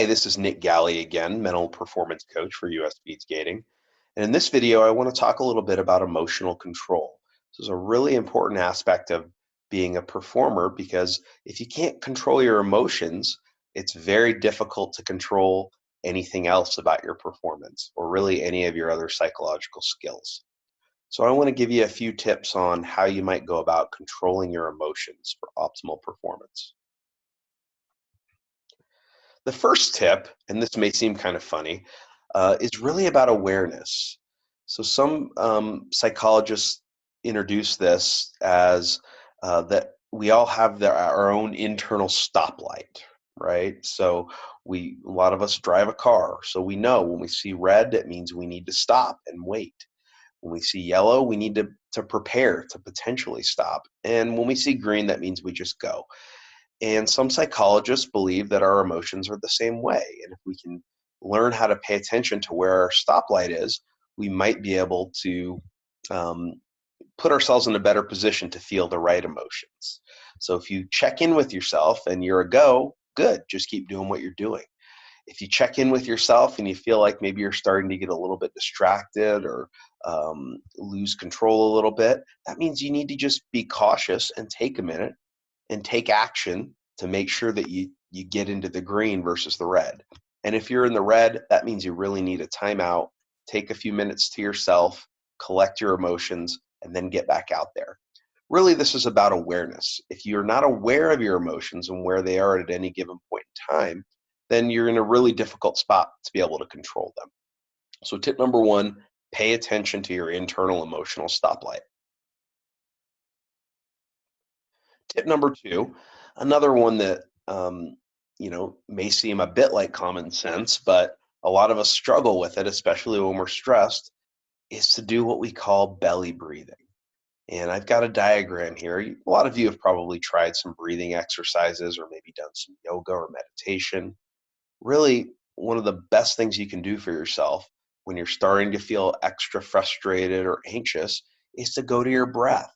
Hi, this is Nick Galli again, mental performance coach for US Speed Skating. And in this video, I want to talk a little bit about emotional control. This is a really important aspect of being a performer because if you can't control your emotions, it's very difficult to control anything else about your performance or really any of your other psychological skills. So I want to give you a few tips on how you might go about controlling your emotions for optimal performance. The first tip, and this may seem kind of funny, is really about awareness. So some psychologists introduce this as that we all have our own internal stoplight, right? So a lot of us drive a car, so we know when we see red, it means we need to stop and wait. When we see yellow, we need to prepare to potentially stop. And when we see green, that means we just go. And some psychologists believe that our emotions are the same way. And if we can learn how to pay attention to where our stoplight is, we might be able to um, put ourselves in a better position to feel the right emotions. So if you check in with yourself and you're a go, good, just keep doing what you're doing. If you check in with yourself and you feel like maybe you're starting to get a little bit distracted or lose control a little bit, that means you need to just be cautious and take a minute and take action to make sure that you get into the green versus the red. And if you're in the red, that means you really need a timeout, take a few minutes to yourself, collect your emotions, and then get back out there. Really, this is about awareness. If you're not aware of your emotions and where they are at any given point in time, then you're in a really difficult spot to be able to control them. So tip number one, pay attention to your internal emotional stoplight. Tip number two, another one that may seem a bit like common sense, but a lot of us struggle with it, especially when we're stressed, is to do what we call belly breathing. And I've got a diagram here. A lot of you have probably tried some breathing exercises or maybe done some yoga or meditation. Really, one of the best things you can do for yourself when you're starting to feel extra frustrated or anxious is to go to your breath.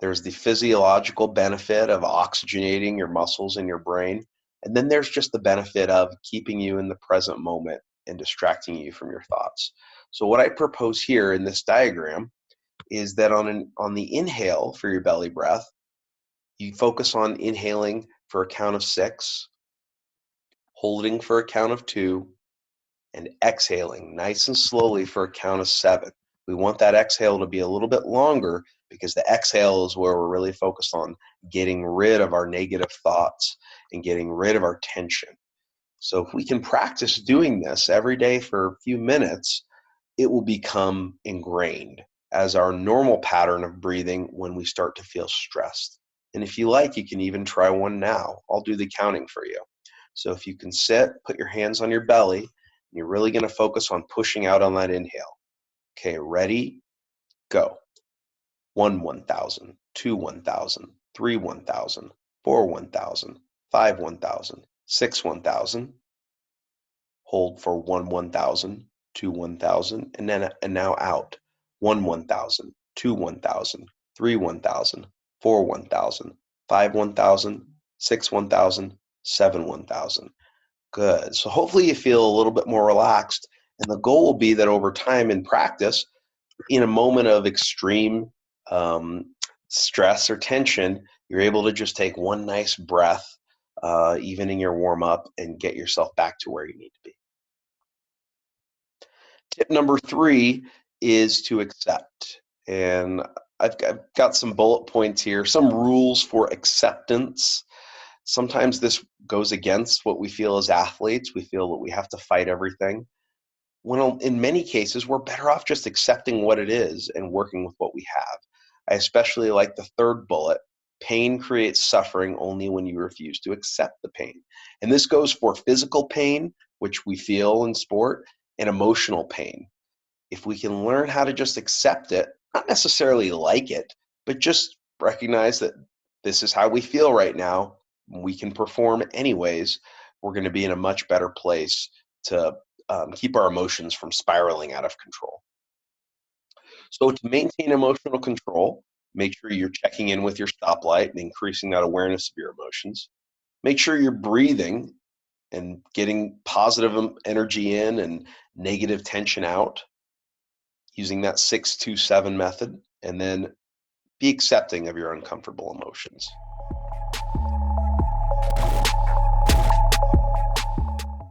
There's the physiological benefit of oxygenating your muscles and your brain. And then there's just the benefit of keeping you in the present moment and distracting you from your thoughts. So what I propose here in this diagram is that on the inhale for your belly breath, you focus on inhaling for a count of 6, holding for a count of 2, and exhaling nice and slowly for a count of 7. We want that exhale to be a little bit longer because the exhale is where we're really focused on getting rid of our negative thoughts and getting rid of our tension. So if we can practice doing this every day for a few minutes, it will become ingrained as our normal pattern of breathing when we start to feel stressed. And if you like, you can even try one now. I'll do the counting for you. So if you can sit, put your hands on your belly, and you're really going to focus on pushing out on that inhale. Okay, ready, go. 1 1,000, 2 1,000, 3 1,000, 4 1,000, 5 1,000, 6 1,000. Hold for 1 1,000, 2 1,000, and now out. 1 1,000, 2 1,000, 3 1,000, 4 1,000, 5 1,000, 6 1,000, 7 1,000. Good. So hopefully you feel a little bit more relaxed. And the goal will be that over time in practice, in a moment of extreme um, stress or tension, you're able to just take one nice breath, even in your warm up, and get yourself back to where you need to be. Tip number 3 is to accept. And I've got some bullet points here, some rules for acceptance. Sometimes this goes against what we feel as athletes. We feel that we have to fight everything. When in many cases, we're better off just accepting what it is and working with what we have. I especially like the third bullet. Pain creates suffering only when you refuse to accept the pain. And this goes for physical pain, which we feel in sport, and emotional pain. If we can learn how to just accept it, not necessarily like it, but just recognize that this is how we feel right now, we can perform anyways, we're going to be in a much better place to keep our emotions from spiraling out of control. So to maintain emotional control, make sure you're checking in with your stoplight and increasing that awareness of your emotions. Make sure you're breathing and getting positive energy in and negative tension out using that 6-2-7 method, and then be accepting of your uncomfortable emotions.